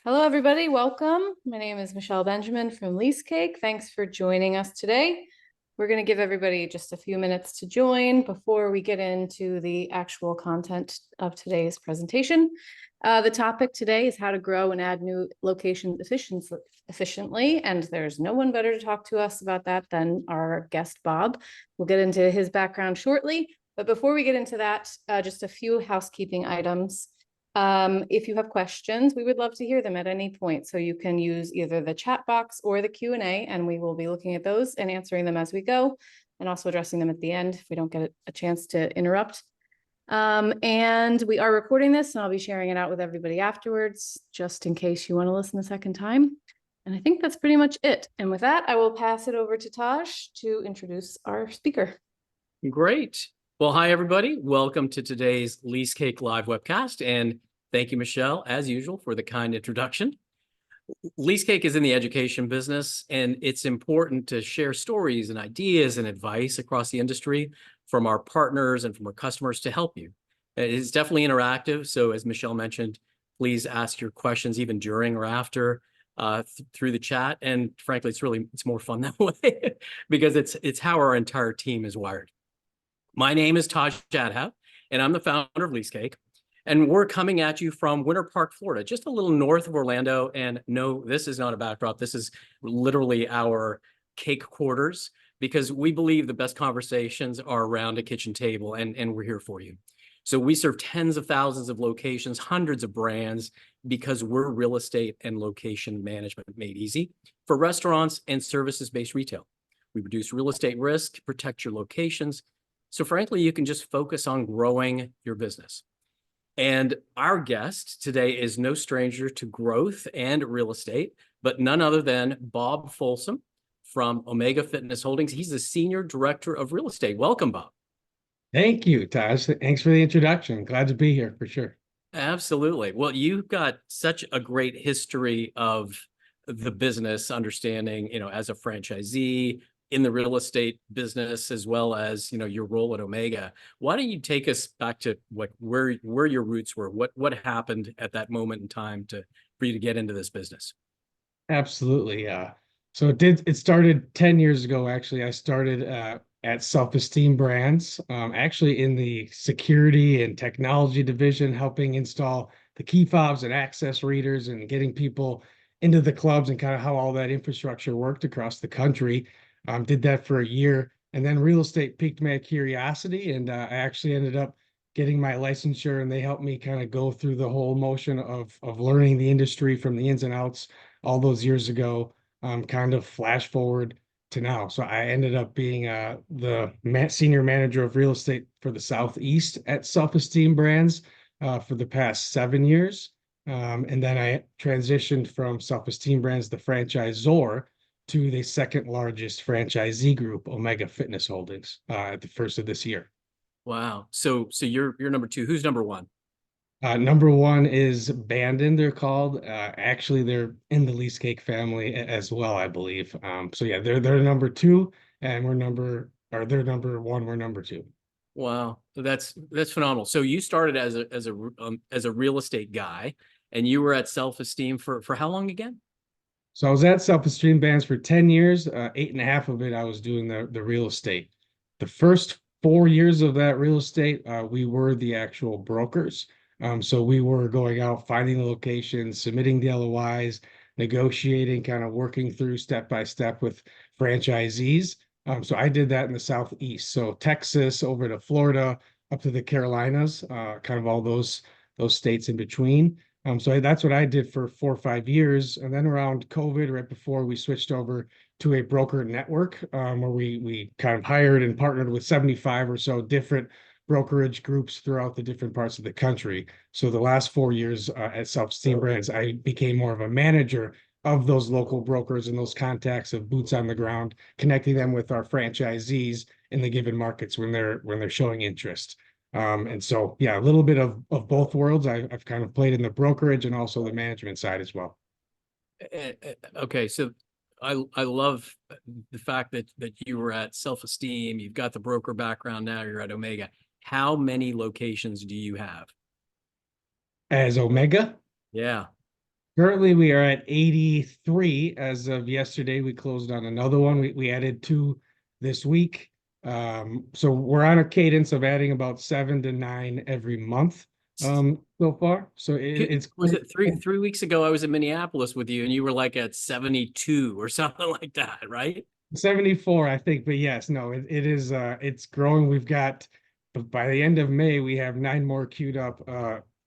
Hello, everybody. Welcome. My name is Michelle Benjamin from LeaseCake. Thanks for joining us today. We're going to give everybody just a few minutes to join before we get into the actual content of today's presentation. The topic today is how to grow and add new locations efficiently, and there's no one better to talk to us about that than our guest, Bob. We'll get into his background shortly, but before we get into that, just a few housekeeping items. If you have questions, we would love to hear them at any point. So you can use either the chat box or the Q&A, and we will be looking at those and answering them as we go, and also addressing them at the end if we don't get a chance to interrupt. And we are recording this, and I'll be sharing it out with everybody afterwards, just in case you want to listen a second time. And I think that's pretty much it. And with that, I will pass it over to Taj to introduce our speaker. Great. Well, hi, everybody. Welcome to today's LeaseCake Live webcast. And thank you, Michelle, as usual, for the kind introduction. LeaseCake is in the education business, and it's important to share stories and ideas and advice across the industry from our partners and from our customers to help you. It is definitely interactive. So as Michelle mentioned, please ask your questions even during or after through the chat. And frankly, it's more fun that way because it's how our entire team is wired. My name is Taj Jadhav, and I'm the founder of LeaseCake. And we're coming at you from Winter Park, Florida, just a little north of Orlando. And no, this is not a backdrop. This is literally our cake quarters, because we believe the best conversations are around a kitchen table, and we're here for you. So we serve tens of thousands of locations, hundreds of brands, because we're real estate and location management made easy for restaurants and services-based retail. We reduce real estate risk, protect your locations. So frankly, you can just focus on growing your business. And our guest today is no stranger to growth and real estate, but none other than Bob Folsom from Omega Fitness Holdings. He's the Senior Director of Real Estate. Welcome, Bob. Thank you, Taj. Thanks for the introduction. Glad to be here for sure. Absolutely. Well, you've got such a great history of the business, understanding, as a franchisee, in the real estate business, as well as your role at Omega. Why don't you take us back to where your roots were? What happened at that moment in time for you to get into this business? Absolutely. So it started 10 years ago. Actually, I started at Self Esteem Brands, actually in the security and technology division, helping install the key fobs and access readers and getting people into the clubs and kind of how all that infrastructure worked across the country. Did that for a year, and then real estate piqued my curiosity, and I actually ended up getting my licensure, and they helped me kind of go through the whole motion of learning the industry from the ins and outs all those years ago, kind of flash forward to now. So I ended up being the senior manager of real estate for the Southeast at Self Esteem Brands for the past 7 years. And then I transitioned from Self Esteem Brands, the franchisor, to the second largest franchisee group, Omega Fitness Holdings, at the first of this year. Wow. So you're number two. Who's number one? Number one is Bandon, they're called. Actually, they're in the LeaseCake family as well, I believe. So yeah, they're number two, and they're number one, we're number two. Wow, that's phenomenal. So you started as a real estate guy, and you were at Self Esteem for how long again? So I was at Self Esteem Brands for 10 years. 8.5 of it, I was doing the real estate. The first 4 years of that real estate, we were the actual brokers. So we were going out, finding the locations, submitting the LOIs, negotiating, kind of working through step by step with franchisees. So I did that in the Southeast. So Texas over to Florida, up to the Carolinas, kind of all those states in between. So that's what I did for 4 or 5 years. And then around COVID, right before, we switched over to a broker network, where we kind of hired and partnered with 75 or so different brokerage groups throughout the different parts of the country. So the last 4 years at Self Esteem Brands, I became more of a manager of those local brokers and those contacts of boots on the ground, connecting them with our franchisees in the given markets when they're showing interest. And so, yeah, a little bit of both worlds. I've kind of played in the brokerage and also the management side as well. Okay, so I love the fact that you were at Self Esteem. You've got the broker background. Now you're at Omega. How many locations do you have? As Omega? Yeah. Currently, we are at 83 as of yesterday. We closed on another one. We added 2 this week. So we're on a cadence of adding about 7 to 9 every month so far. So it's Was it three weeks ago? I was in Minneapolis with you, and you were like at 72 or something like that, right? 74, I think. But yes, no, it is it's growing. But by the end of May, we have 9 more queued up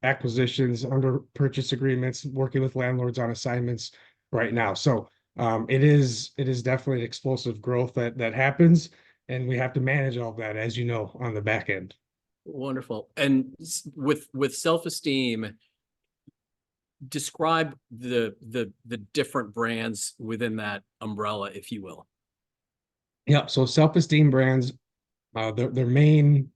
acquisitions under purchase agreements, working with landlords on assignments right now. So it is definitely explosive growth that happens, and we have to manage all of that, as you know, on the back end. Wonderful. And with self-esteem, describe the different brands within that umbrella, if you will. Yeah, so Self-Esteem Brands, their main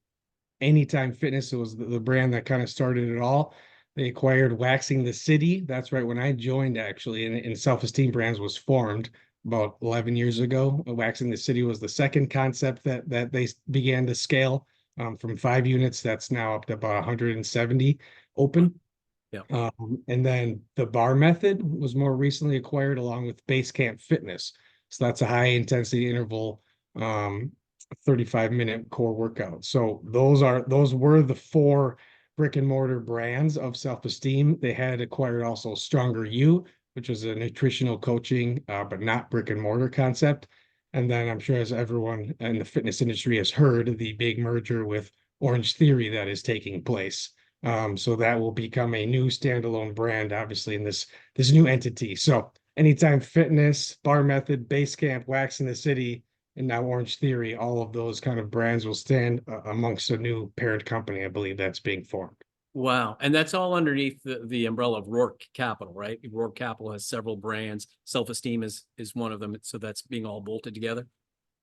Anytime Fitness, it was the brand that kind of started it all. They acquired Waxing the City. That's right when I joined, actually, and Self-Esteem Brands was formed about 11 years ago. Waxing the City was the second concept that they began to scale from 5 units. That's now up to about 170 open. Yeah. And then the Bar Method was more recently acquired along with Basecamp Fitness. So that's a high intensity interval 35-minute core workout. So those were the 4 brick and mortar brands of Self-Esteem. They had acquired also Stronger You, which was a nutritional coaching, but not brick and mortar concept. And then I'm sure, as everyone in the fitness industry has heard, the big merger with Orange Theory that is taking place. So that will become a new standalone brand, obviously, in this new entity. So Anytime Fitness, Bar Method, Basecamp, Waxing the City, and now Orange Theory, all of those kind of brands will stand amongst a new parent company, I believe, that's being formed. Wow. And that's all underneath the umbrella of Rourke Capital, right? Rourke Capital has several brands. Self-Esteem is one of them. So that's being all bolted together.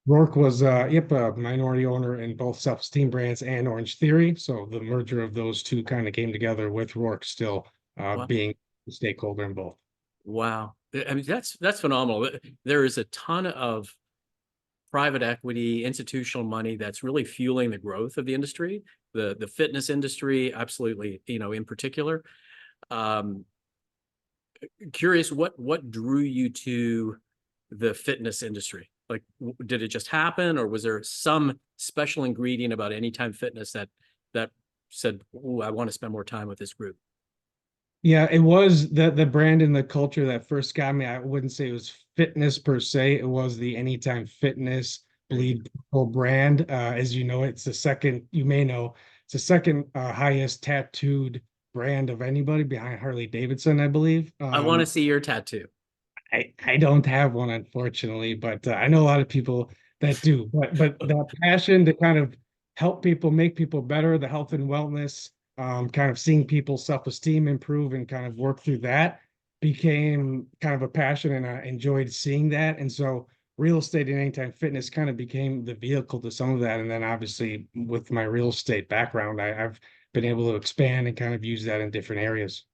Rourke was, a minority owner in both Self-Esteem Brands and Orange Theory. So the merger of those two kind of came together, with Rourke still Wow. being a stakeholder in both. Wow. I mean, that's phenomenal. There is a ton of private equity, institutional money that's really fueling the growth of the industry, the fitness industry, absolutely, in particular. Curious, what drew you to the fitness industry? Like, did it just happen, or was there some special ingredient about Anytime Fitness that said, "Oh, I want to spend more time with this group"? Yeah, it was the brand and the culture that first got me. I wouldn't say it was fitness per se. It was the Anytime Fitness Bleed Purple brand. As you know, it's the second, you may know, it's the second highest tattooed brand of anybody behind Harley Davidson, I believe. I want to see your tattoo. I don't have one, unfortunately, but I know a lot of people that do. But that passion to kind of help people, make people better, the health and wellness, kind of seeing people's self-esteem improve and kind of work through that became kind of a passion, and I enjoyed seeing that. And so real estate and Anytime Fitness kind of became the vehicle to some of that. And then obviously with my real estate background, I've been able to expand and kind of use that in different areas.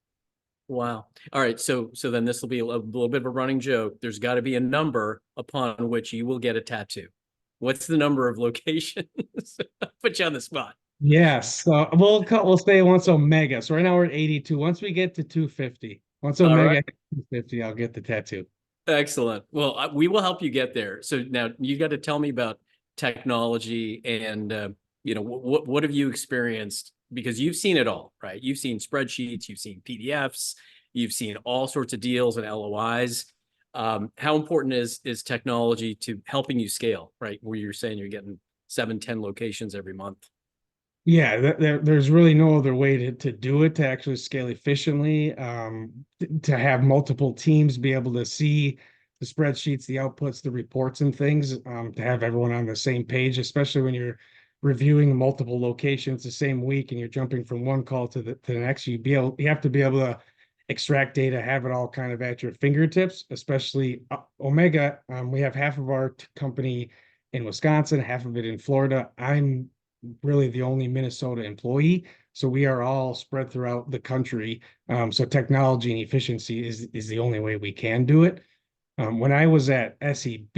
Wow. All right. So then this will be a little bit of a running joke. There's got to be a number upon which you will get a tattoo. What's the number of locations? Put you on the spot. Yes. So we'll stay once Omega. So right now we're at 82. Once we get to 250, once All Omega right. hits 250, I'll get the tattoo. Excellent. Well, we will help you get there. So now you got to tell me about technology and, what have you experienced? Because you've seen it all, right? You've seen spreadsheets, you've seen PDFs, you've seen all sorts of deals and LOIs. How important is technology to helping you scale, right? Where you're saying you're getting 7-10 locations every month. Yeah, there's really no other way to do it, to actually scale efficiently, to have multiple teams be able to see the spreadsheets, the outputs, the reports and things, to have everyone on the same page, especially when you're reviewing multiple locations the same week and you're jumping from one call to the next. You have to be able to extract data, have it all kind of at your fingertips, especially Omega. We have half of our company in Wisconsin, half of it in Florida. I'm really the only Minnesota employee. So we are all spread throughout the country. So technology and efficiency is the only way we can do it. When I was at SEB,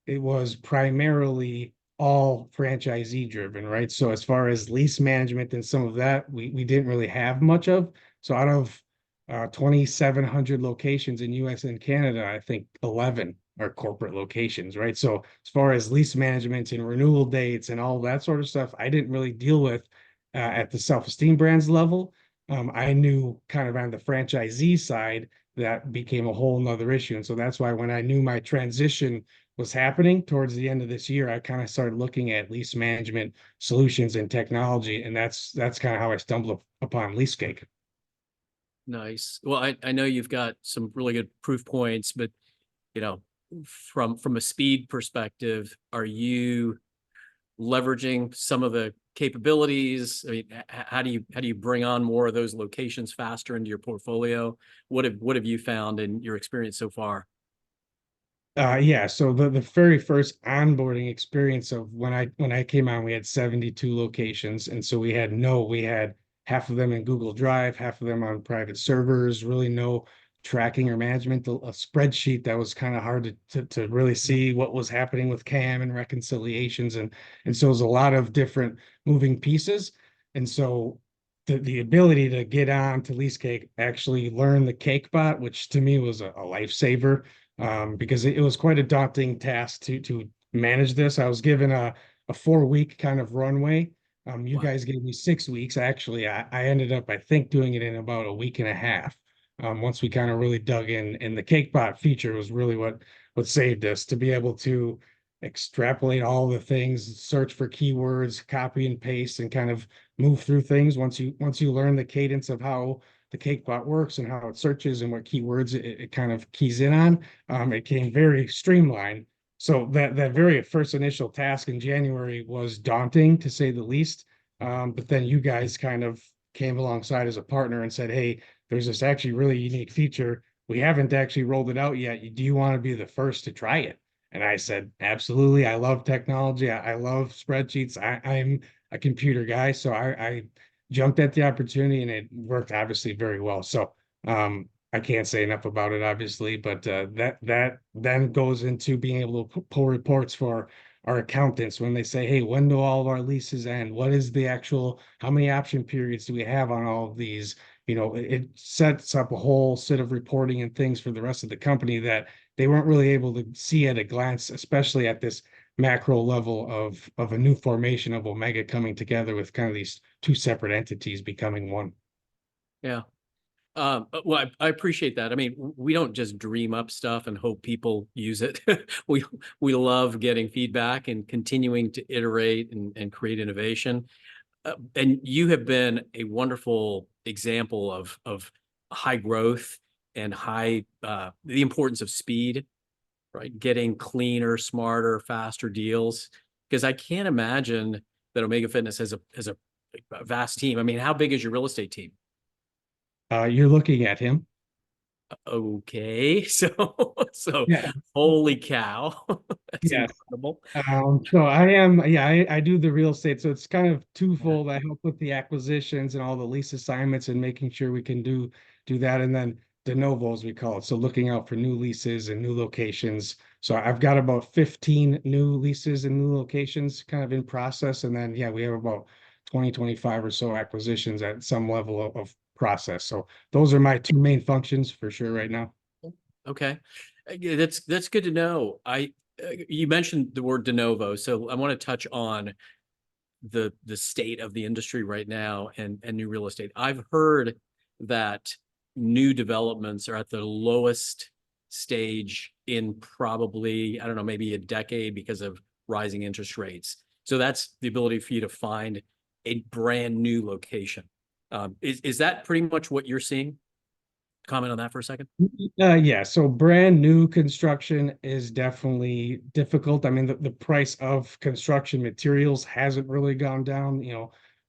it was primarily all franchisee driven, right? So as far as lease management and some of that, we didn't really have much of. So out of 2,700 locations in US and Canada. I think 11 are corporate locations, right? So as far as lease management and renewal dates and all that sort of stuff, I didn't really deal with at the Self-Esteem Brands level. I knew kind of on the franchisee side that became a whole nother issue. And so that's why when I knew my transition was happening towards the end of this year, I kind of started looking at lease management solutions and technology. And that's kind of how I stumbled upon LeaseCake. Nice. Well, I know you've got some really good proof points, but you know, from a speed perspective, are you leveraging some of the capabilities? I mean, how do you bring on more of those locations faster into your portfolio? What have you found in your experience so far? Yeah, so the very first onboarding experience of when I came on, we had 72 locations. And so we had half of them in Google Drive, half of them on private servers, really no tracking or management, a spreadsheet that was kind of hard to really see what was happening with CAM and reconciliations. And so it was a lot of different moving pieces. And so the ability to get on to LeaseCake, actually learn the CakeBot, which to me was a lifesaver, because it was quite a daunting task to manage this. I was given a 4 week kind of runway. You Wow. guys gave me 6 weeks. Actually, I ended up, I think, doing it in about a week and a half. Once we kind of really dug in, and the CakeBot feature was really what saved us, to be able to extrapolate all the things, search for keywords, copy and paste, and kind of move through things. Once you learn the cadence of how the CakeBot works and how it searches and what keywords it kind of keys in on, it came very streamlined. So that very first initial task in January was daunting, to say the least. But then you guys kind of came alongside as a partner and said, "Hey, there's this actually really unique feature. We haven't actually rolled it out yet. Do you want to be the first to try it?" And I said, "Absolutely. I love technology. I love spreadsheets. I'm a computer guy." So I jumped at the opportunity, and it worked obviously very well. So I can't say enough about it, obviously, but that then goes into being able to pull reports for our accountants when they say, "Hey, when do all of our leases end? What is the actual, how many option periods do we have on all of these?" It sets up a whole set of reporting and things for the rest of the company that they weren't really able to see at a glance, especially at this macro level of a new formation of Omega coming together with kind of these two separate entities becoming one. Yeah. Well, I appreciate that. I mean, we don't just dream up stuff and hope people use it. We love getting feedback and continuing to iterate and create innovation. And you have been a wonderful example of high growth and the importance of speed, right? Getting cleaner, smarter, faster deals. Because I can't imagine that Omega Fitness has a vast team. I mean, how big is your real estate team? You're looking at him. Okay, so Yeah. holy cow, that's Yes. incredible. So I am, yeah, I do the real estate. So it's kind of twofold. I help with the acquisitions and all the lease assignments and making sure we can do that. And then de novo, as we call it. So looking out for new leases and new locations. So I've got about 15 new leases and new locations kind of in process. And then, yeah, we have about 25 or so acquisitions at some level of process. So those are my two main functions for sure right now. Okay, yeah, that's good to know. You mentioned the word de novo, so I want to touch on the state of the industry right now and new real estate. I've heard that new developments are at the lowest stage in probably, I don't know, maybe a decade because of rising interest rates. So that's the ability for you to find a brand new location. Is that pretty much what you're seeing? Comment on that for a second. Yeah, so brand new construction is definitely difficult. I mean, the price of construction materials hasn't really gone down.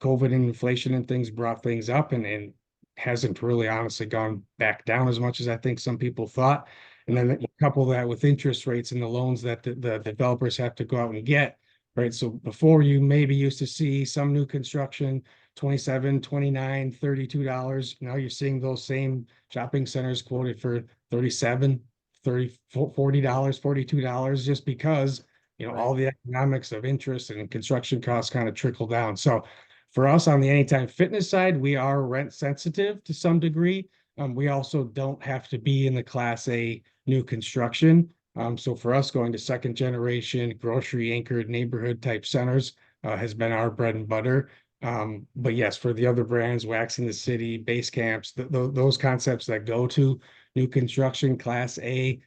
COVID and inflation and things brought things up, and hasn't really honestly gone back down as much as I think some people thought. And then you couple that with interest rates and the loans that the developers have to go out and get, right? So before, you maybe used to see some new construction 27, 29, $32. Now you're seeing those same shopping centers quoted for 37, 30, $40, $42, just because, Right. all the economics of interest and construction costs kind of trickle down. So for us on the Anytime Fitness side, we are rent sensitive to some degree. We also don't have to be in the Class A new construction. So for us, going to second generation grocery anchored neighborhood type centers has been our bread and butter. But yes, for the other brands, Wax in the City, Base Camps, those concepts that go to new construction Class A,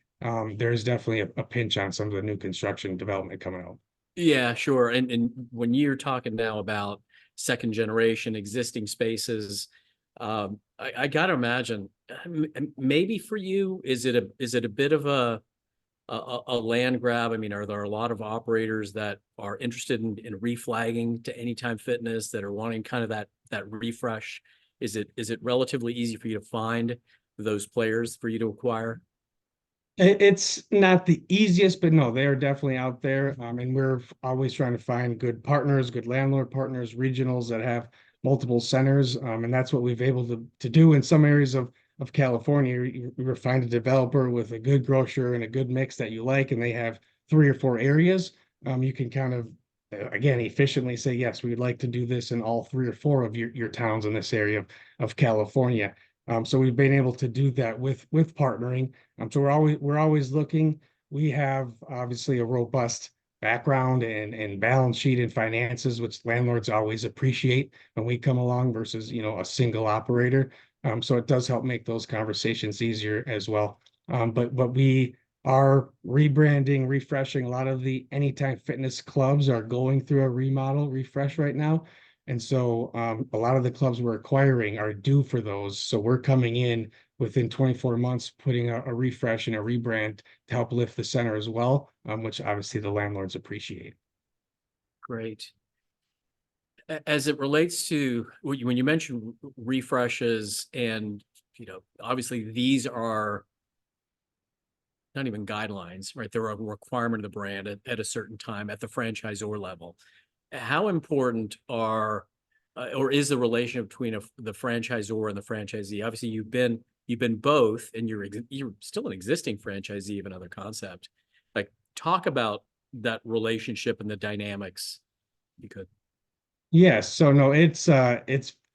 there's definitely a pinch on some of the new construction development coming out. Yeah, sure. And when you're talking now about second generation existing spaces, I gotta imagine maybe for you, is it a bit of a land grab? I mean, are there a lot of operators that are interested in reflagging to Anytime Fitness that are wanting kind of that refresh? Is it relatively easy for you to find those players for you to acquire? It's not the easiest, but no, they are definitely out there. And we're always trying to find good partners, good landlord partners, regionals that have multiple centers. And that's what we've able to do in some areas of California. You find a developer with a good grocer and a good mix that you like, and they have 3 or 4 areas. You can kind of again efficiently say, yes, we'd like to do this in all 3 or 4 of your towns in this area of California. So we've been able to do that with partnering. So we're always looking. We have obviously a robust background and balance sheet and finances, which landlords always appreciate when we come along versus, a single operator. So it does help make those conversations easier as well. But we are rebranding, refreshing. A lot of the Anytime Fitness clubs are going through a remodel refresh right now. And so a lot of the clubs we're acquiring are due for those. So we're coming in within 24 months, putting a refresh and a rebrand to help lift the center as well, which obviously the landlords appreciate. Great. As it relates to when you mention refreshes, and obviously these are not even guidelines, right? They're a requirement of the brand at a certain time at the franchisor level. How important are or is the relation between the franchisor and the franchisee? Obviously, you've been both, and you're still an existing franchisee of another concept. Like, talk about that relationship and the dynamics. You could. Yes, so no, it's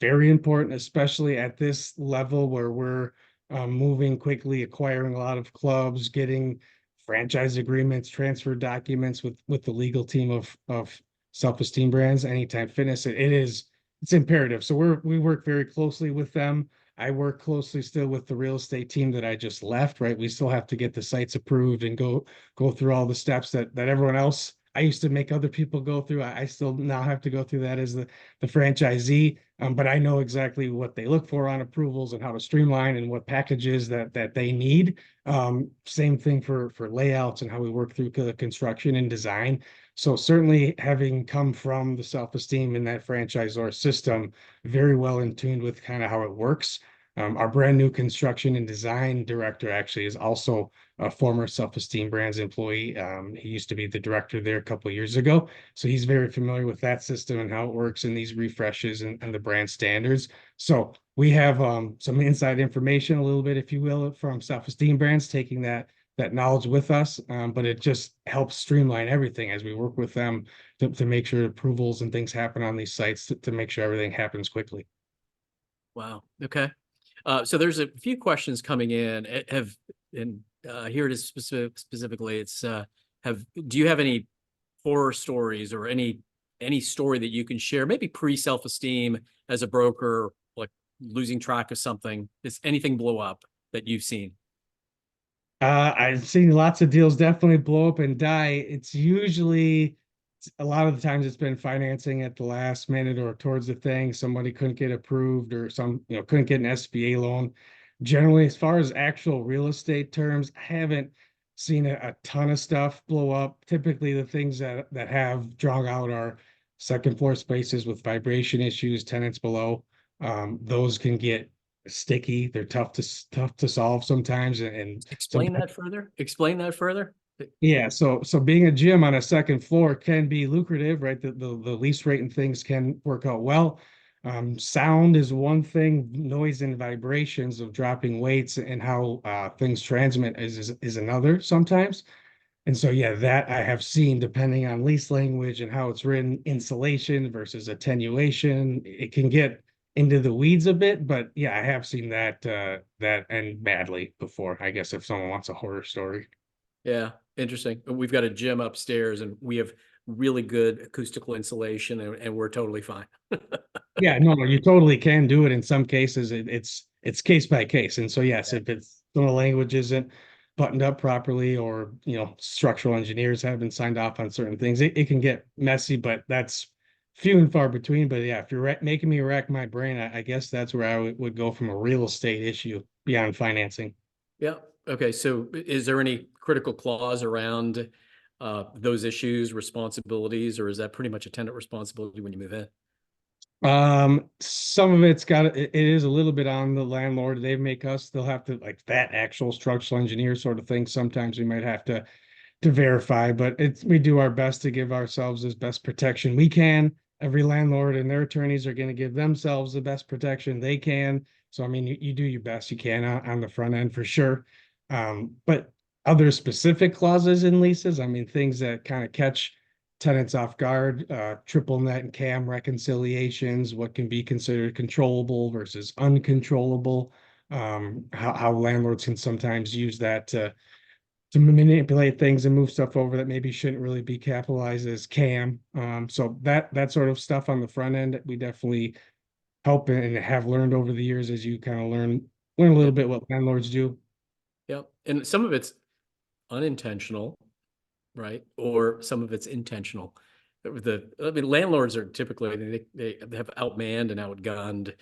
very important, especially at this level where we're moving quickly, acquiring a lot of clubs, getting franchise agreements, transfer documents with the legal team of Self-Esteem Brands, Anytime Fitness. It's imperative. So we work very closely with them. I work closely still with the real estate team that I just left, right? We still have to get the sites approved and go through all the steps that everyone else I used to make other people go through. I still now have to go through that as the franchisee. But I know exactly what they look for on approvals and how to streamline and what packages that they need. Same thing for layouts and how we work through the construction and design. So certainly having come from the Self-Esteem in that franchisor system, very well in tune with kind of how it works. Our brand new construction and design director actually is also a former Self-Esteem Brands employee. He used to be the director there a couple of years ago. So he's very familiar with that system and how it works in these refreshes and the brand standards. So we have some inside information, a little bit, if you will, from Self-Esteem Brands, taking that knowledge with us. But it just helps streamline everything as we work with them to make sure approvals and things happen on these sites to make sure everything happens quickly. Wow. Okay. So there's a few questions coming in. Here it is specifically. It's do you have any horror stories or any story that you can share? Maybe pre-Self-Esteem as a broker, like losing track of something. Does anything blow up that you've seen? I've seen lots of deals definitely blow up and die. It's usually a lot of the times it's been financing at the last minute or towards the thing. Somebody couldn't get approved or couldn't get an SBA loan. Generally, as far as actual real estate terms, I haven't seen a ton of stuff blow up. Typically, the things that have drawn out are second floor spaces with vibration issues, tenants below. Those can get sticky. They're tough to solve sometimes. And Explain that further. Explain that further. yeah, so being a gym on a second floor can be lucrative, right? The lease rate and things can work out well. Sound is one thing, noise and vibrations of dropping weights and how things transmit is another sometimes. And so yeah, that I have seen depending on lease language and how it's written, insulation versus attenuation, it can get into the weeds a bit, but yeah, I have seen that end badly before, I guess, if someone wants a horror story. Yeah, interesting. We've got a gym upstairs and we have really good acoustical insulation and we're totally fine. Yeah, no, you totally can do it. In some cases, it's case by case. And so yes, if it's some of the language isn't buttoned up properly, or structural engineers haven't signed off on certain things, it can get messy, but that's few and far between. But yeah, if you're making me rack my brain, I guess that's where I would go from a real estate issue beyond financing. Yeah. Okay. So is there any critical clause around those issues, responsibilities, or is that pretty much a tenant responsibility when you move in? Some of it's got it is a little bit on the landlord. They'll have to, like, that actual structural engineer sort of thing. Sometimes we might have to verify, but we do our best to give ourselves as best protection we can. Every landlord and their attorneys are going to give themselves the best protection they can. So I mean, you do your best you can on the front end for sure. But other specific clauses in leases, I mean, things that kind of catch tenants off guard, triple net and CAM reconciliations, what can be considered controllable versus uncontrollable, how landlords can sometimes use that to manipulate things and move stuff over that maybe shouldn't really be capitalized as CAM. So that sort of stuff on the front end, we definitely help and have learned over the years, as you kind of learn a little bit what landlords do. Yeah. And some of it's unintentional, right? Or some of it's intentional. I mean, landlords are typically, they have outmanned and outgunned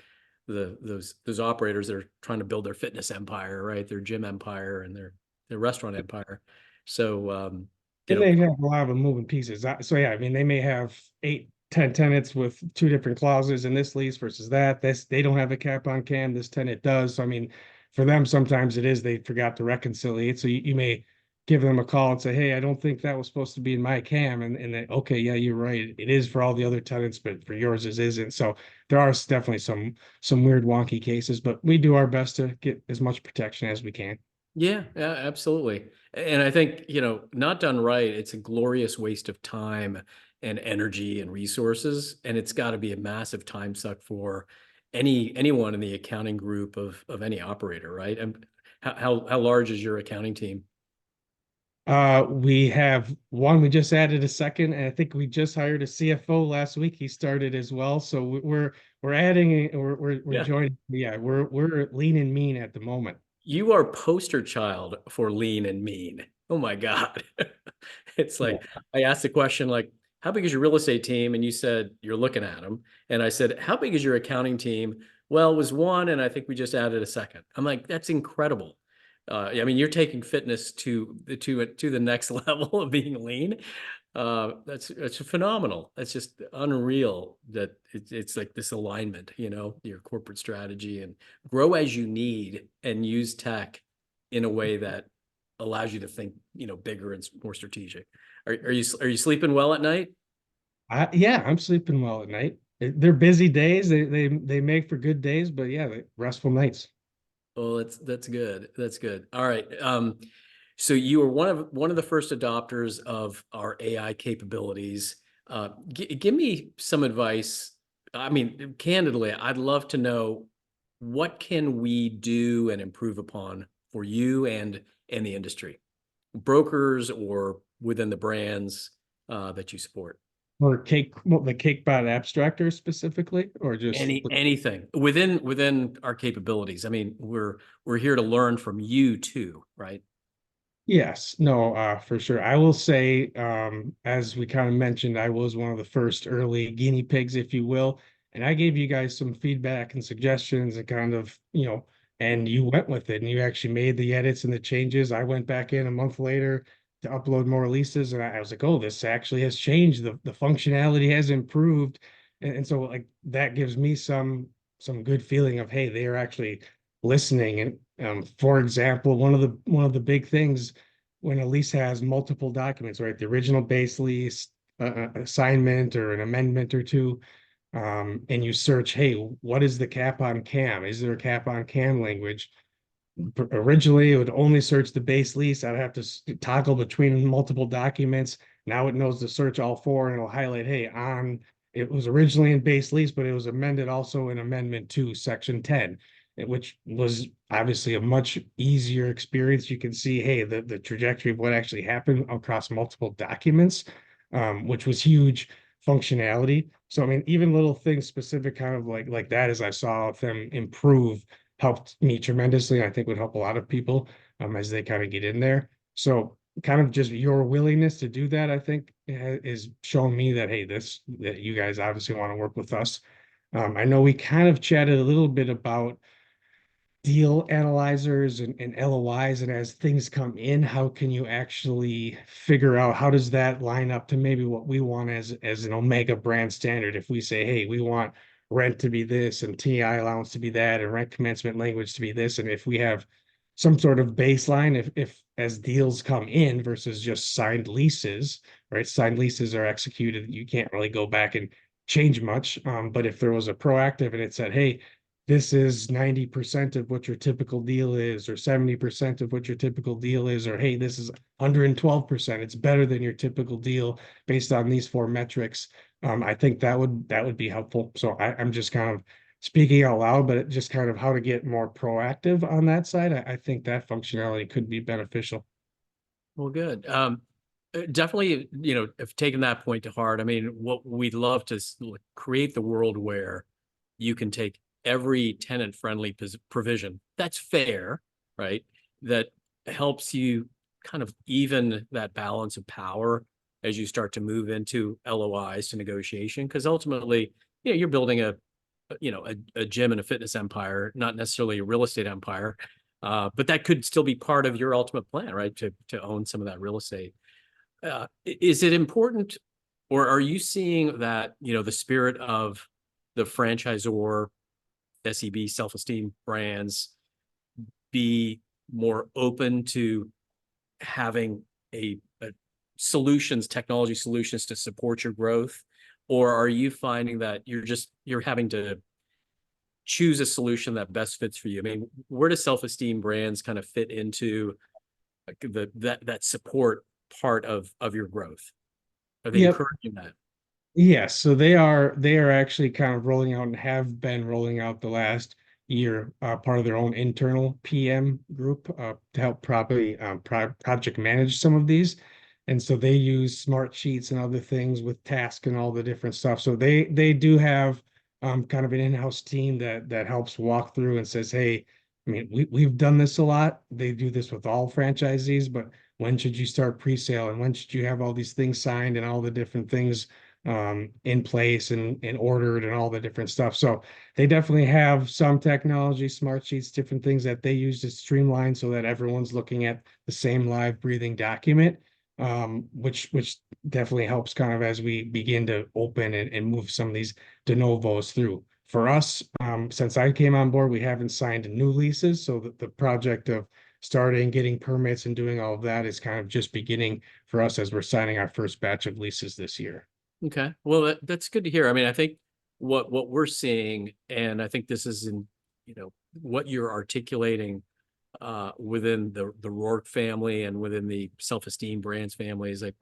those operators that are trying to build their fitness empire, right? Their gym empire and their restaurant empire. So, And they have a lot of moving pieces. So yeah, I mean, they may have 8, 10 tenants with two different clauses in this lease versus that. They don't have a cap on CAM. This tenant does. So I mean, for them, sometimes it is they forgot to reconcile. So you may give them a call and say, "Hey, I don't think that was supposed to be in my CAM," and they, okay, yeah, you're right. It is for all the other tenants, but for yours, it isn't. So there are definitely some weird, wonky cases, but we do our best to get as much protection as we can. yeah, absolutely. And I think, not done right, it's a glorious waste of time and energy and resources. And it's got to be a massive time suck for anyone in the accounting group of any operator, right? And how large is your accounting team? We have one. We just added a second, and I think we just hired a CFO last week. He started as well, so we're adding. We're Yeah. joining. Yeah, we're lean and mean at the moment. You are poster child for lean and mean. Oh my God. It's Yeah. like, I asked the question, like, how big is your real estate team? And you said, you're looking at them. And I said, how big is your accounting team? Well, it was one, and I think we just added a second. I'm like, that's incredible. I mean, you're taking fitness to the next level of being lean. That's phenomenal. That's just unreal that it's like this alignment, your corporate strategy, and grow as you need and use tech in a way that allows you to think, bigger and more strategic. Are you sleeping well at night? Yeah, I'm sleeping well at night. They're busy days. They make for good days, but yeah, restful nights. Oh, that's good. That's good. All right. So you were one of the first adopters of our AI capabilities. Give me some advice. I mean, candidly, I'd love to know, what can we do and improve upon for you and the industry, brokers or within the brands that you support. Or the CakeBot abstractor specifically, or just Anything within our capabilities. I mean, we're here to learn from you too, right? yes, no, for sure. I will say, as we kind of mentioned, I was one of the first early guinea pigs, if you will, and I gave you guys some feedback and suggestions and kind of, and you went with it and you actually made the edits and the changes. I went back in a month later to upload more leases, and I was like, oh, this actually has changed. The functionality has improved. And so like that gives me some good feeling of, hey, they are actually listening. And for example, one of the big things when a lease has multiple documents, right? The original base lease, assignment, or an amendment or two, and you search, hey, what is the cap on CAM? Is there a cap on CAM language? Originally, it would only search the base lease. I'd have to toggle between multiple documents. Now it knows to search all four, and it'll highlight, hey, on it was originally in base lease, but it was amended also in Amendment 2, Section 10, which was obviously a much easier experience. You can see, hey, the trajectory of what actually happened across multiple documents, which was huge functionality. So, I mean, even little things specific kind of like that, as I saw them improve, helped me tremendously. I think would help a lot of people as they kind of get in there. So kind of just your willingness to do that, I think, is showing me that, hey, that you guys obviously want to work with us. I know we kind of chatted a little bit about deal analyzers and LOIs, and as things come in, how can you actually figure out how does that line up to maybe what we want as an Omega brand standard? If we say, hey, we want rent to be this and TI allowance to be that and rent commencement language to be this, and if we have some sort of baseline, if as deals come in versus just signed leases, right? Signed leases are executed, you can't really go back and change much. But if there was a proactive and it said, hey, this is 90% of what your typical deal is, or 70% of what your typical deal is, or hey, this is 112%. It's better than your typical deal based on these four metrics. I think that would be helpful. So I'm just kind of speaking out loud, but just kind of how to get more proactive on that side. I think that functionality could be beneficial. Well, good. Definitely, have taken that point to heart. I mean, what we'd love to create the world where you can take every tenant-friendly provision that's fair, right? That helps you kind of even that balance of power as you start to move into LOIs to negotiation, because ultimately, you're building a gym and a fitness empire, not necessarily a real estate empire, but that could still be part of your ultimate plan, right? To own some of that real estate. Is it important, or are you seeing that the spirit of the franchisor, SEB, self-esteem brands be more open to having a solutions, technology solutions to support your growth? Or are you finding that you're having to choose a solution that best fits for you? I mean, where does self-esteem brands kind of fit into that support part of your growth? Are they Yep. encouraging that? Yes, so they are actually kind of rolling out and have been rolling out the last year, part of their own internal PM group to help properly project manage some of these. And so they use smart sheets and other things with task and all the different stuff. So they do have kind of an in-house team that helps walk through and says, hey, I mean, we've done this a lot. They do this with all franchisees, but when should you start pre-sale and when should you have all these things signed and all the different things in place and ordered and all the different stuff. So they definitely have some technology, smart sheets, different things that they use to streamline so that everyone's looking at the same live breathing document, which definitely helps kind of as we begin to open and move some of these de novos through. For us, since I came on board, we haven't signed new leases, so that the project of starting, getting permits and doing all of that is kind of just beginning for us as we're signing our first batch of leases this year. Okay. Well, that's good to hear. I mean, I think what we're seeing, and I think this is in, what you're articulating within the Rourke family and within the self-esteem brands family is like,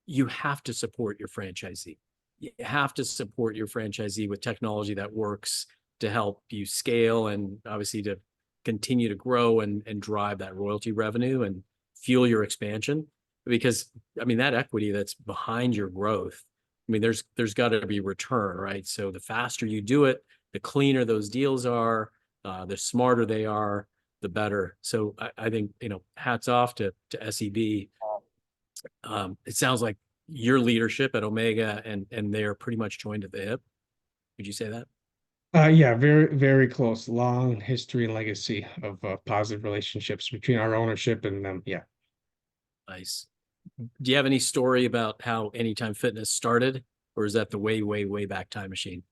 you have to support your franchisee. You have to support your franchisee with technology that works to help you scale and obviously to continue to grow and drive that royalty revenue and fuel your expansion. Because I mean, that equity that's behind your growth, I mean, there's got to be return, right? So the faster you do it, the cleaner those deals are, the smarter they are, the better. So I think, hats off to SEB. It sounds like your leadership at Omega and they're pretty much joined at the hip. Would you say that? Yeah, very, very close. Long history and legacy of positive relationships between our ownership and them. Yeah. Nice. Do you have any story about how Anytime Fitness started, or is that the way, way, way back time machine?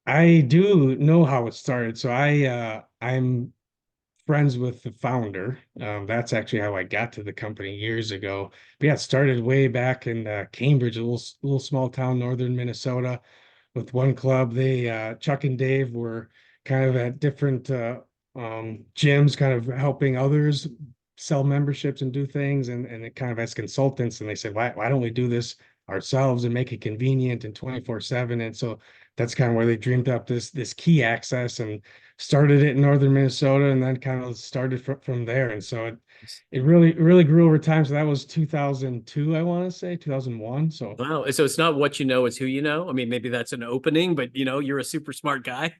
I do know how it started. So I'm friends with the founder. That's actually how I got to the company years ago. But yeah, it started way back in Cambridge, a little small town, northern Minnesota, with one club. They Chuck and Dave were kind of at different gyms, kind of helping others sell memberships and do things, and it kind of as consultants. And they said, why don't we do this ourselves and make it convenient and 24/7. And so that's kind of where they dreamed up this key access and started it in northern Minnesota and then kind of started from there. And so it really grew over time. So that was 2002, I want to say 2001. So Wow. So it's not what you know, it's who you know. I mean, maybe that's an opening, but you're a super smart guy.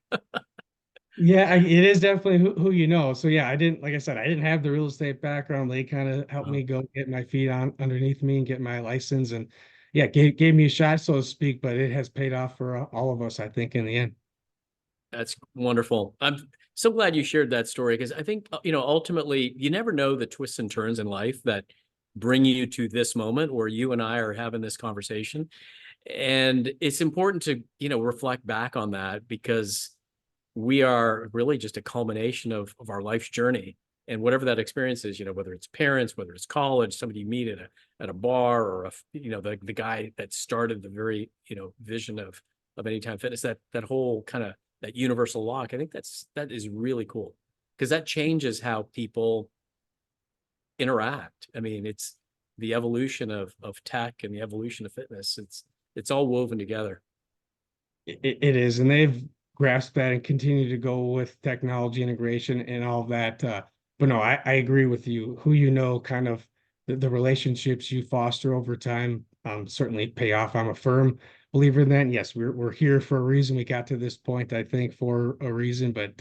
yeah, it is definitely who you know. So yeah, like I said, I didn't have the real estate background. They kind of helped Wow. me go get my feet on underneath me and get my license, and yeah, gave me a shot, so to speak. But it has paid off for all of us, I think, in the end. That's wonderful. I'm so glad you shared that story because I think, ultimately you never know the twists and turns in life that bring you to this moment where you and I are having this conversation. And it's important to, reflect back on that because we are really just a culmination of our life's journey. And whatever that experience is, whether it's parents, whether it's college, somebody you meet at a bar or the guy that started the very, vision of Anytime Fitness, that whole kind of that universal lock. I think that is really cool because that changes how people interact. I mean, it's the evolution of tech and the evolution of fitness. It's all woven together. It is, and they've grasped that and continue to go with technology integration and all that. But no, I agree with you. Who you know, kind of the relationships you foster over time, certainly pay off. I'm a firm believer in that. And yes, we're here for a reason. We got to this point, I think, for a reason. But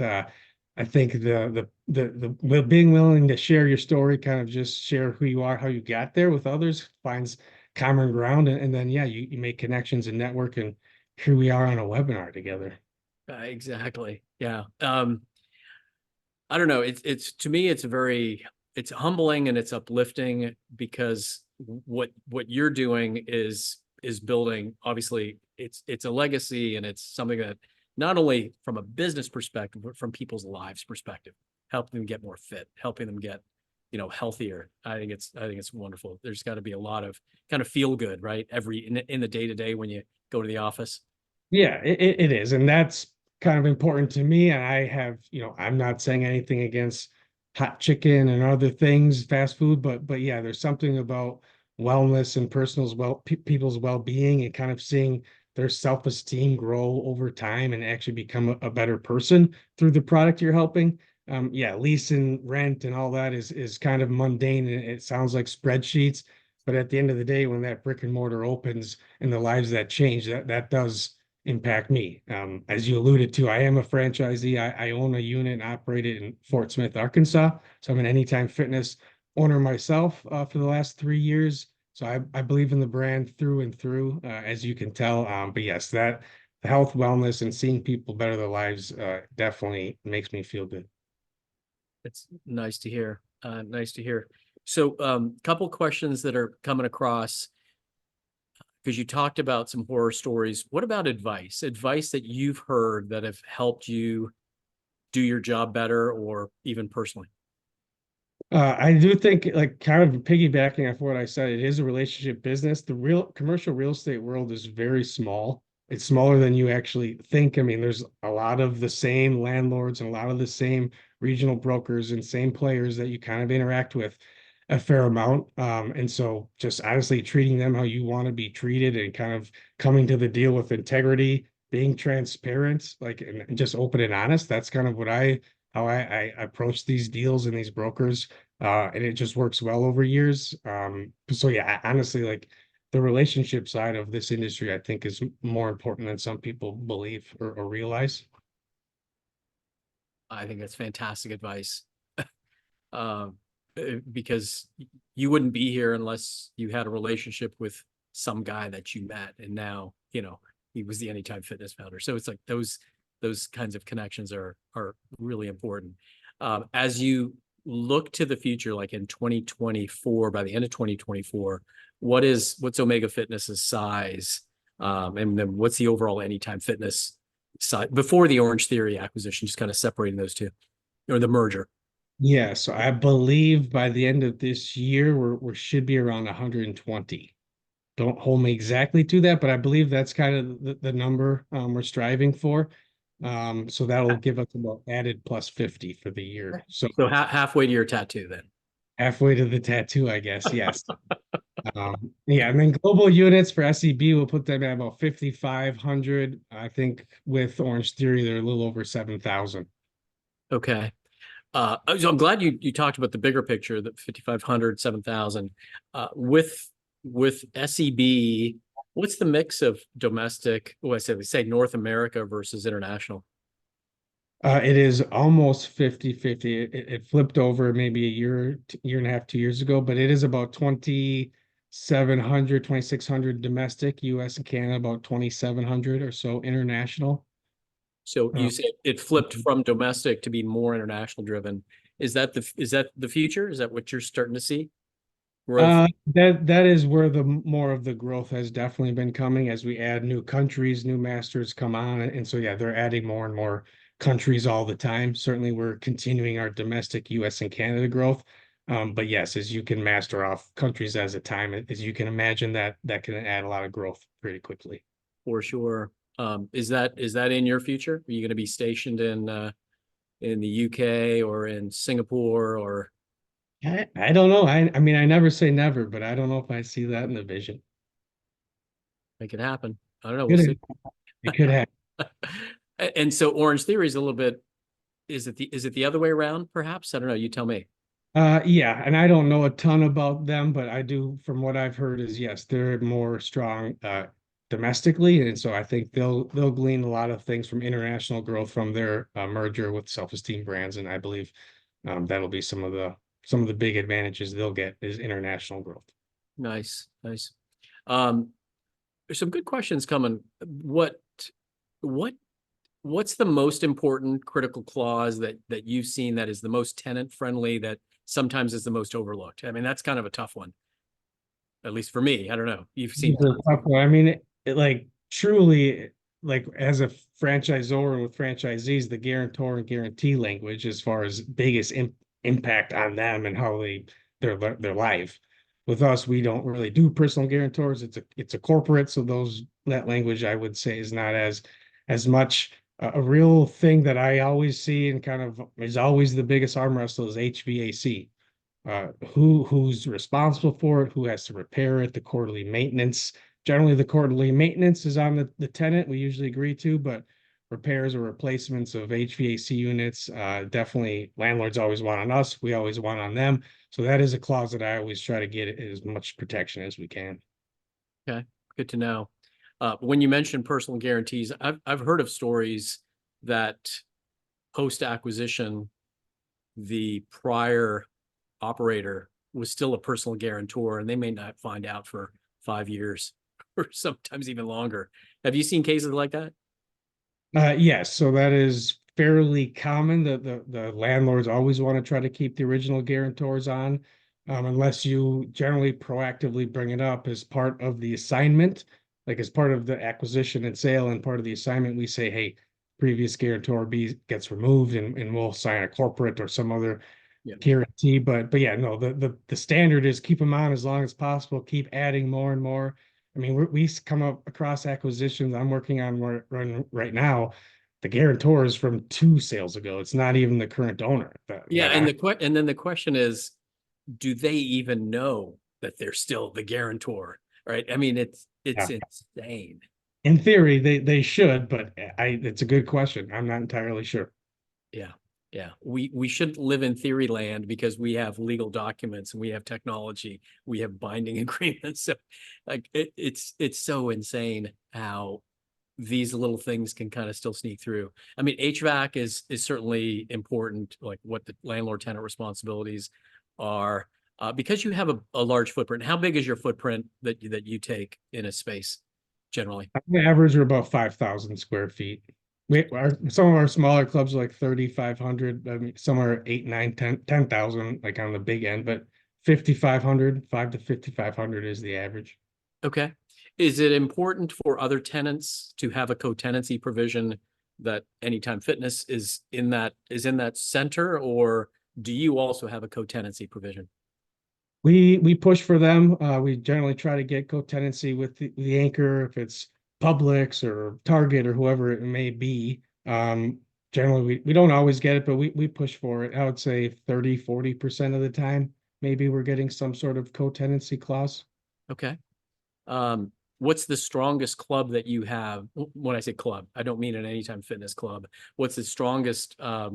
I think being willing to share your story, kind of just share who you are, how you got there with others, finds common ground, and then yeah, you make connections and network, and here we are on a webinar together. Exactly. Yeah. I don't know. It's to me, it's humbling and it's uplifting because what you're doing is building, obviously it's a legacy and it's something that not only from a business perspective, but from people's lives perspective, helping them get more fit, helping them get, healthier. I think it's wonderful. There's got to be a lot of kind of feel good, right? In the day to day when you go to the office. Yeah, it is. And that's kind of important to me. And I have, I'm not saying anything against hot chicken and other things, fast food, but yeah, there's something about wellness and people's well-being and kind of seeing their self-esteem grow over time and actually become a better person through the product you're helping. Yeah, lease and rent and all that is kind of mundane and it sounds like spreadsheets. But at the end of the day, when that brick and mortar opens and the lives that change, that does impact me. As you alluded to, I am a franchisee. I own a unit and operate it in Fort Smith, Arkansas. So I'm an Anytime Fitness owner myself for the last 3 years. So I believe in the brand through and through, as you can tell. But yes, that the health, wellness, and seeing people better their lives definitely makes me feel good. It's nice to hear. Nice to hear. So, couple questions that are coming across because you talked about some horror stories. What about advice? Advice that you've heard that have helped you do your job better or even personally? I do think, like, kind of piggybacking off what I said, it is a relationship business. The real commercial real estate world is very small. It's smaller than you actually think. I mean, there's a lot of the same landlords and a lot of the same regional brokers and same players that you kind of interact with a fair amount. And so just honestly treating them how you want to be treated and kind of coming to the deal with integrity, being transparent, like, and just open and honest. That's kind of how I approach these deals and these brokers. And it just works well over years. So yeah, honestly, like the relationship side of this industry, I think is more important than some people believe or realize. I think that's fantastic advice. Because you wouldn't be here unless you had a relationship with some guy that you met, and now he was the Anytime Fitness founder. So it's like those kinds of connections are really important. As you look to the future, like in 2024, by the end of 2024, what's Omega Fitness's size, and then what's the overall Anytime Fitness size before the Orange Theory acquisition? Just kind of separating those two, or the merger. Yeah, so I believe by the end of this year, we should be around 120. Don't hold me exactly to that, but I believe that's kind of the number we're striving for. So that'll give us about added plus 50 for the year. So So halfway to your tattoo then. Halfway to the tattoo, I guess. Yes. Yeah, and then global units for SEB will put them at about 5,500. I think with Orange Theory, they're a little over 7,000. Okay. So I'm glad you talked about the bigger picture, that 5,500, 7,000. With SEB, what's the mix of domestic, oh, I say North America versus international? It is almost 50-50. It flipped over maybe a year and a half, 2 years ago, but it is about 2,700, 2,600 domestic, US and Canada, about 2,700 or so international. So Uh, you said it flipped from domestic to be more international driven. Is that the future? Is that what you're starting to see? Growth? that is where the more of the growth has definitely been coming as we add new countries, new masters come on, and so yeah, they're adding more and more countries all the time. Certainly, we're continuing our domestic US and Canada growth. But yes, as you can master off countries as a time, as you can imagine, that can add a lot of growth pretty quickly. For sure. Is that in your future? Are you going to be stationed in the UK or in Singapore or? I don't know. I mean, I never say never, but I don't know if I see that in the vision. Make it happen. I don't know. We'll see. It could happen. And so Orange Theory is a little bit, is it the other way around, perhaps? I don't know. You tell me. Yeah, and I don't know a ton about them, but I do, from what I've heard, is yes, they're more strong domestically, and so I think they'll glean a lot of things from international growth from their merger with Self-Esteem Brands, and I believe that'll be some of the big advantages they'll get is international growth. Nice, nice. There's some good questions coming. What's the most important critical clause that you've seen that is the most tenant friendly, that sometimes is the most overlooked? I mean, that's kind of a tough one, at least for me. I don't know. You've seen. It's a tough one. I mean, it like truly, like as a franchisor and with franchisees, the guarantor and guarantee language as far as biggest impact on them and how their life. With us, we don't really do personal guarantors. It's a corporate, so that language I would say is not as much a real thing that I always see and kind of is always the biggest arm wrestle is HVAC. Who's responsible for it, who has to repair it, the quarterly maintenance. Generally, the quarterly maintenance is on the tenant, we usually agree to, but repairs or replacements of HVAC units, definitely landlords always want on us, we always want on them. So that is a clause that I always try to get as much protection as we can. Okay, good to know. When you mentioned personal guarantees, I've heard of stories that post-acquisition, the prior operator was still a personal guarantor, and they may not find out for 5 years or sometimes even longer. Have you seen cases like that? Yes, so that is fairly common. The landlords always want to try to keep the original guarantors on, unless you generally proactively bring it up as part of the assignment, like as part of the acquisition and sale and part of the assignment. We say, hey, previous guarantor B gets removed, and we'll sign a corporate or some other guarantee. But yeah, no, the standard is keep them on as long as possible. Keep adding more and more. I mean, we come up across acquisitions. I'm working on one right now. The guarantor is from 2 sales ago. It's not even the current owner. Yeah, and then the question is, do they even know that they're still the guarantor? Right? I mean, it's insane. In theory, they should, but it's a good question. I'm not entirely sure. Yeah. Yeah, we shouldn't live in theory land because we have legal documents and we have technology, we have binding agreements. So like it's so insane how these little things can kind of still sneak through. I mean, HVAC is certainly important, like what the landlord tenant responsibilities are, because you have a large footprint. How big is your footprint that you take in a space generally? The average are about 5,000 square feet. Some of our smaller clubs are like 3,500. I mean, some are 8, 9, 10,000, like on the big end, but 5,500, 5 to 5,500 is the average. Okay. Is it important for other tenants to have a co-tenancy provision that Anytime Fitness is in that center, or do you also have a co-tenancy provision? We push for them. We generally try to get co-tenancy with the anchor if it's Publix or Target or whoever it may be. Generally, we don't always get it, but we push for it. I would say 30-40% of the time, maybe we're getting some sort of co-tenancy clause. Okay. What's the strongest club that you have? When I say club, I don't mean an Anytime Fitness club. What's the strongest, I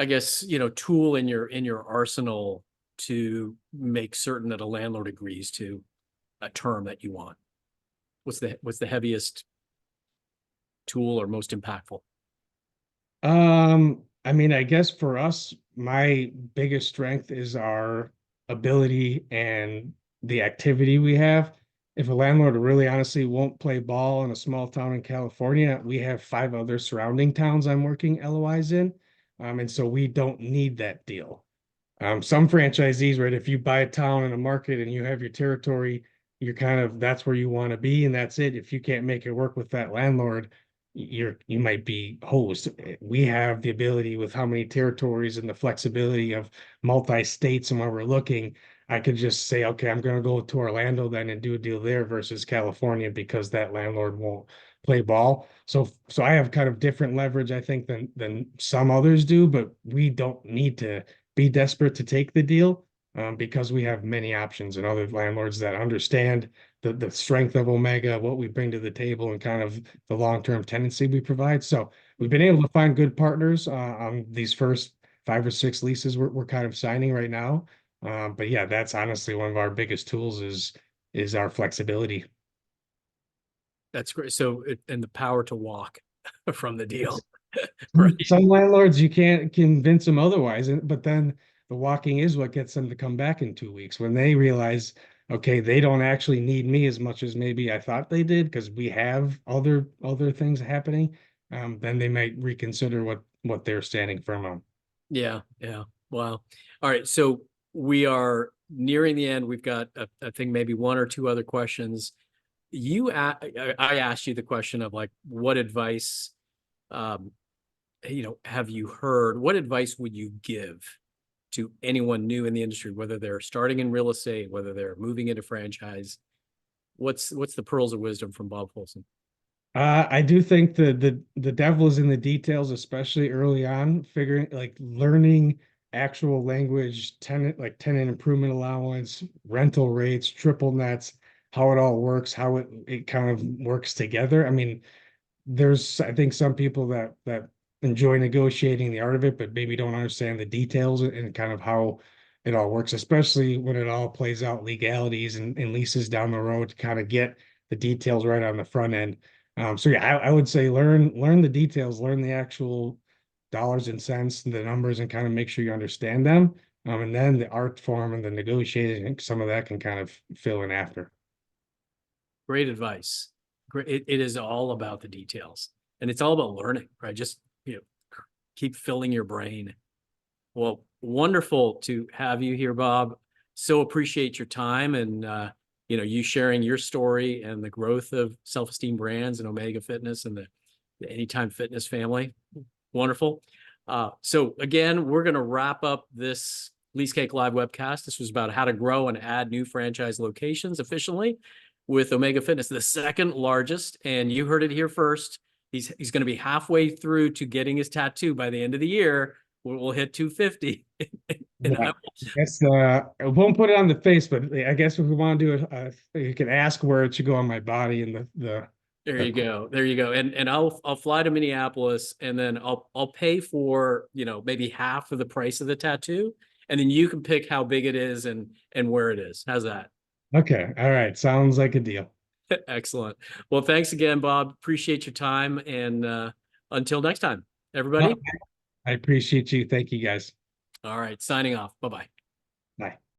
guess, tool in your arsenal to make certain that a landlord agrees to a term that you want? What's the heaviest tool or most impactful? I mean, I guess for us, my biggest strength is our ability and the activity we have. If a landlord really honestly won't play ball in a small town in California, we have 5 other surrounding towns I'm working LOIs in. And so we don't need that deal. Some franchisees, right? If you buy a town in a market and you have your territory, that's where you want to be, and that's it. If you can't make it work with that landlord, you might be hosed. We have the ability with how many territories and the flexibility of multi-states and where we're looking. I could just say, okay, I'm going to go to Orlando then and do a deal there versus California because that landlord won't play ball. So I have kind of different leverage, I think, than some others do, but we don't need to be desperate to take the deal because we have many options and other landlords that understand the strength of Omega, what we bring to the table, and kind of the long-term tenancy we provide. So we've been able to find good partners on these first 5 or 6 leases we're kind of signing right now. But yeah, that's honestly one of our biggest tools is our flexibility. That's great. So, and the power to walk from the deal. Right. Some landlords, you can't convince them otherwise, but then the walking is what gets them to come back in 2 weeks when they realize, okay, they don't actually need me as much as maybe I thought they did because we have other things happening. Then they might reconsider what they're standing firm on. Yeah. Yeah. Wow. All right. So we are nearing the end. We've got, I think maybe 1 or 2 other questions. I asked you the question of like, what advice, have you heard? What advice would you give to anyone new in the industry, whether they're starting in real estate, whether they're moving into franchise? What's the pearls of wisdom from Bob Folsom? I do think the devil is in the details, especially early on, learning actual language, tenant improvement allowance, rental rates, triple nets, how it all works, how it kind of works together. I mean, I think some people that enjoy negotiating the art of it, but maybe don't understand the details and kind of how it all works, especially when it all plays out legalities and leases down the road to kind of get the details right on the front end. So yeah, I would say learn the details, learn the actual dollars and cents, and the numbers, and kind of make sure you understand them. And then the art form and the negotiating, some of that can kind of fill in after. Great advice. Great. It is all about the details, and it's all about learning, right? Just, keep filling your brain. Well, wonderful to have you here, Bob. So appreciate your time and, you sharing your story and the growth of Self-Esteem Brands and Omega Fitness and the Anytime Fitness family. Wonderful. So again, we're going to wrap up this LeaseCake Live webcast. This was about how to grow and add new franchise locations efficiently with Omega Fitness, the second largest. And you heard it here first. He's going to be halfway through to getting his tattoo by the end of the year. We'll hit 250. Yeah, I guess I won't put it on the face, but I guess if we want to do it, you can ask where it should go on my body and the. There you go. There you go. And I'll fly to Minneapolis, and then I'll pay for, maybe half of the price of the tattoo, and then you can pick how big it is and where it is. How's that? Okay. All right. Sounds like a deal. Excellent. Well, thanks again, Bob. Appreciate your time, and until next time, everybody. I appreciate you. Thank you, guys. All right, signing off. Bye-bye.